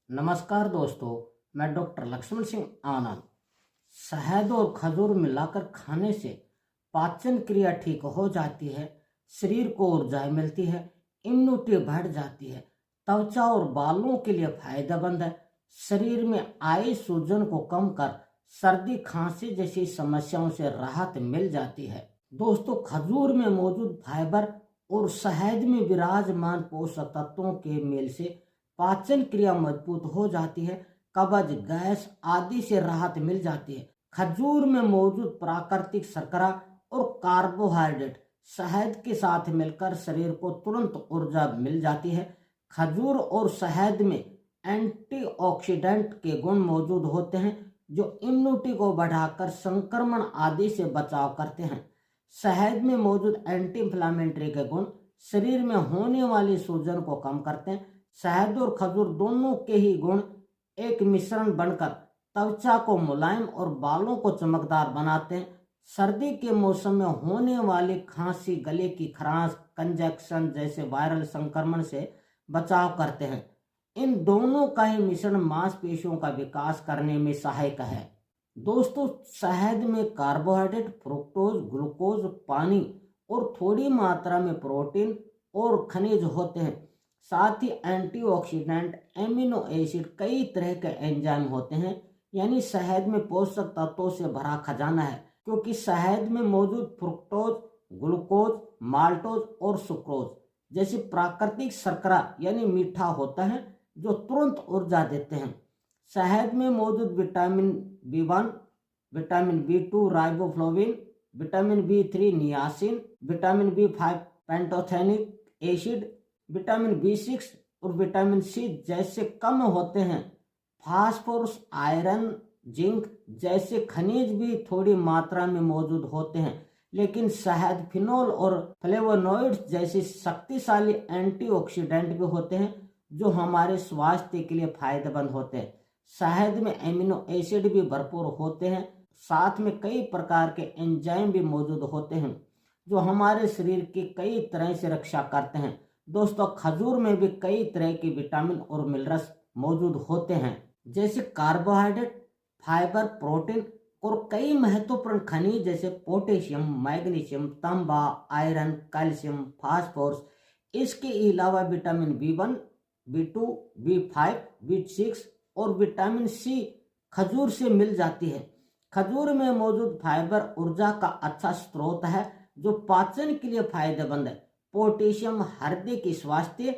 नमस्कार दोस्तों, मैं डॉक्टर लक्ष्मण सिंह आनंद। शहद और खजूर मिलाकर खाने से पाचन क्रिया ठीक हो जाती है, शरीर को ऊर्जा मिलती है, इम्यूनिटी बढ़ जाती है, त्वचा और बालों के लिए फायदेमंद है, शरीर में आई सूजन को कम कर सर्दी खांसी जैसी समस्याओं से राहत मिल जाती है। दोस्तों, खजूर में मौजूद फाइबर और शहद में विराजमान पोषक तत्वों के मेल से पाचन क्रिया मजबूत हो जाती है, कब्ज गैस आदि से राहत मिल जाती है। खजूर में मौजूद प्राकृतिक शर्करा और कार्बोहाइड्रेट शहद के साथ मिलकर शरीर को तुरंत ऊर्जा मिल जाती है। खजूर और शहद में एंटीऑक्सीडेंट के गुण मौजूद होते हैं जो इम्यूनिटी को बढ़ाकर संक्रमण आदि से बचाव करते हैं। शहद में मौजूद एंटी इंफ्लेमेटरी के गुण शरीर में होने वाली सूजन को कम करते हैं। शहद और खजूर दोनों के ही गुण एक मिश्रण बनकर त्वचा को मुलायम और बालों को चमकदार बनाते हैं। सर्दी के मौसम में होने वाली खांसी, गले की खराश, कंजक्शन जैसे वायरल संक्रमण से बचाव करते हैं। इन दोनों का ही मिश्रण मांसपेशियों का विकास करने में सहायक है। दोस्तों, शहद में कार्बोहाइड्रेट, फ्रुक्टोज, ग्लूकोज, पानी और थोड़ी मात्रा में प्रोटीन और खनिज होते हैं। साथ ही एंटीऑक्सीडेंट, एमिनो एसिड, कई तरह के एंजाइम होते हैं। यानी शहद में पोषक तत्वों से भरा खजाना है, क्योंकि शहद में मौजूद फ्रुक्टोज, ग्लूकोज, माल्टोज और सुक्रोज जैसी प्राकृतिक शर्करा यानी मीठा होता है जो तुरंत ऊर्जा देते हैं। शहद में मौजूद vitamin B1, vitamin B2 riboflavin, vitamin B3 niacin, vitamin B5 pantothenic acid, vitamin B6 और विटामिन C जैसे कम होते हैं। फास्फोरस, आयरन, जिंक जैसे खनिज भी थोड़ी मात्रा में मौजूद होते हैं। लेकिन शहद फिनोल और फ्लेवोनॉइड्स जैसे शक्तिशाली एंटीऑक्सीडेंट भी होते हैं जो हमारे स्वास्थ्य के लिए फायदेमंद होते हैं। शहद में एमिनो एसिड भी भरपूर होते हैं, साथ में कई प्रकार के एंजाइम भी मौजूद होते हैं जो हमारे शरीर की कई तरह से रक्षा करते हैं। दोस्तों, खजूर में भी कई तरह के विटामिन और मिनरल्स मौजूद होते हैं, जैसे कार्बोहाइड्रेट, फाइबर, प्रोटीन और कई महत्वपूर्ण खनिज जैसे पोटेशियम, मैग्नीशियम, तांबा, आयरन, कैल्शियम, फास्फोरस। इसके अलावा vitamin B1, B2, B5, B6 और विटामिन C खजूर से मिल जाती है। खजूर में मौजूद फाइबर ऊर्जा का अच्छा स्रोत है जो पाचन के लिए फायदेमंद है। पोटेशियम हृदय की स्वास्थ्य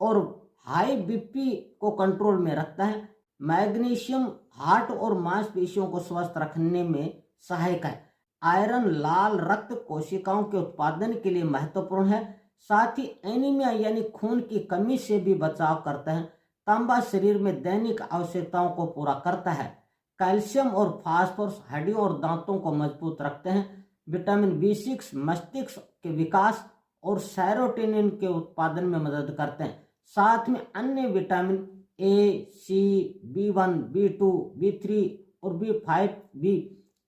और हाई बीपी को कंट्रोल में रखता है। मैग्नीशियम हार्ट और मांसपेशियों को स्वस्थ रखने में सहायक है। आयरन लाल रक्त कोशिकाओं के उत्पादन के लिए महत्वपूर्ण है। साथ ही एनीमिया यानी खून की कमी से भी बचाव करता है। तांबा शरीर में दैनिक आवश्यकताओं को पूरा करता है। कैल्शियम और फास्फोरस हड्डियों और दांतों को मजबूत रखते हैं। विटामिन B6 मस्तिष्क के विकास और सेरोटोनिन के उत्पादन में मदद करते हैं। साथ में अन्य vitamin A, C, B1, B2, B3 और B5 भी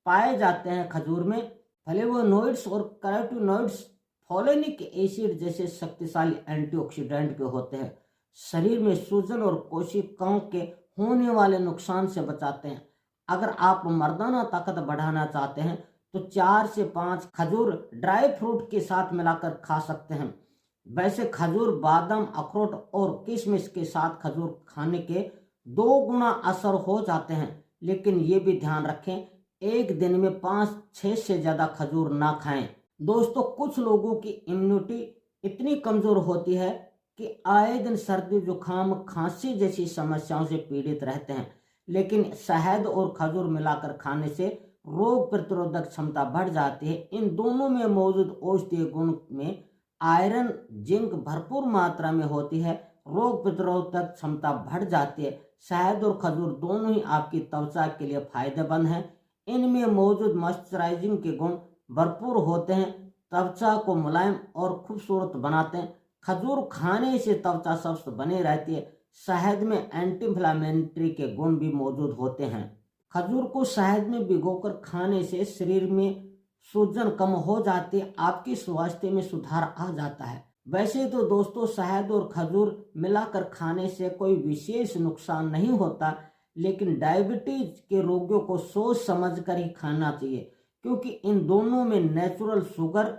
पाए जाते हैं। खजूर में फ्लेवोनॉइड्स और कैरोटीनॉइड्स, फोलेनिक एसिड जैसे शक्तिशाली एंटीऑक्सीडेंट के होते हैं। शरीर में सूजन और कोशिकाओं के होने वाले नुकसान से बचाते हैं। अगर आप मर्दाना ताकत बढ़ाना चाहते हैं तो 4 से 5 खजूर ड्राई फ्रूट के साथ मिलाकर खा सकते हैं। वैसे खजूर, बादाम, अखरोट और किशमिश के साथ खजूर खाने के 2 गुना असर हो जाते हैं। लेकिन ये भी ध्यान रखें, एक दिन में 5-6 से ज्यादा खजूर ना खाएं। दोस्तों, कुछ लोगों की इम्यूनिटी इतनी कमजोर होती है कि आए दिन सर्दी, जुकाम, खांसी जैसी समस्याओं से पीड़ित रहते हैं। लेकिन शहद और खजूर मिलाकर खाने से रोग प्रतिरोधक क्षमता बढ़ जाती है। इन दोनों में मौजूद औषधीय गुण में आयरन, जिंक भरपूर मात्रा में होती है। रोग प्रतिरोधक क्षमता बढ़ जाती है। शहद और खजूर दोनों ही आपकी त्वचा के लिए फायदेमंद हैं। इनमें मौजूद मॉइस्चराइजिंग के गुण भरपूर होते हैं, त्वचा को मुलायम और खूबसूरत बनाते हैं। खजूर खाने से त्वचा स्वस्थ बनी रहती है। शहद में एंटी इंफ्लेमेटरी के गुण भी मौजूद होते हैं। खजूर को शहद में भिगोकर खाने से शरीर में सूजन कम हो जाती है, आपके स्वास्थ्य में सुधार आ जाता है। वैसे तो दोस्तों शहद और खजूर मिलाकर खाने से कोई विशेष नुकसान नहीं होता, लेकिन डायबिटीज के रोगियों को सोच समझ कर ही खाना चाहिए, क्योंकि इन दोनों में नेचुरल शुगर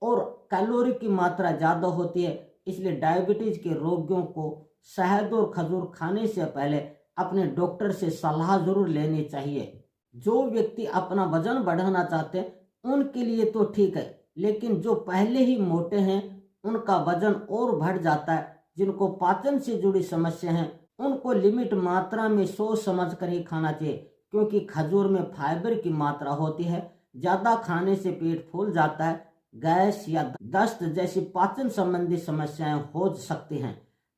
और कैलोरी की मात्रा ज़्यादा होती है। इसलिए डायबिटीज के रोगियों को शहद और खजूर खाने से पहले अपने डॉक्टर से सलाह जरूर लेनी चाहिए। जो व्यक्ति अपना वजन बढ़ाना चाहते हैं उनके लिए तो ठीक है, लेकिन जो पहले ही मोटे हैं उनका वजन और बढ़ जाता है। जिनको पाचन से जुड़ी समस्या है उनको लिमिट मात्रा में सोच समझ कर ही खाना चाहिए, क्योंकि खजूर में फाइबर की मात्रा होती है। ज़्यादा खाने से पेट फूल जाता है, गैस या दस्त जैसी पाचन संबंधी समस्याएं हो सकती हैं।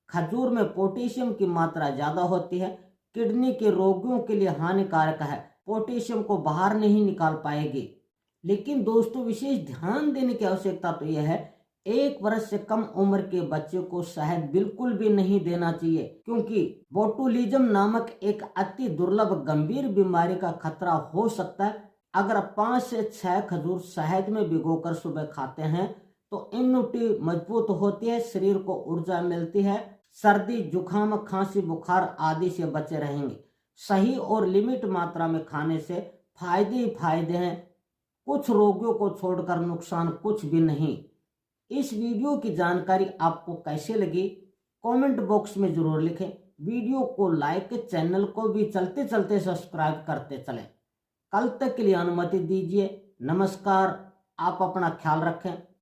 खजूर में पोटेशियम की मात्रा ज़्यादा होती है, किडनी के रोगियों के लिए हानिकारक है, पोटेशियम को बाहर नहीं निकाल पाएगी। लेकिन दोस्तों विशेष ध्यान देने की आवश्यकता तो यह है, 1 वर्ष से कम उम्र के बच्चे को शहद बिल्कुल भी नहीं देना चाहिए, क्योंकि बोटुलिज्म नामक एक अति दुर्लभ गंभीर बीमारी का खतरा हो सकता है। अगर 5 से 6 खजूर शहद में भिगोकर सुबह खाते हैं तो इम्यूनिटी मजबूत होती है, शरीर को ऊर्जा मिलती है, सर्दी जुकाम खांसी बुखार आदि से बचे रहेंगे। सही और लिमिट मात्रा में खाने से फायदे ही फायदे हैं, कुछ रोगियों को छोड़कर नुकसान कुछ भी नहीं। इस वीडियो की जानकारी आपको कैसे लगी कमेंट बॉक्स में जरूर लिखें। वीडियो को लाइक, चैनल को भी चलते चलते सब्सक्राइब करते चलें। कल तक के लिए अनुमति दीजिए। नमस्कार। आप अपना ख्याल रखें।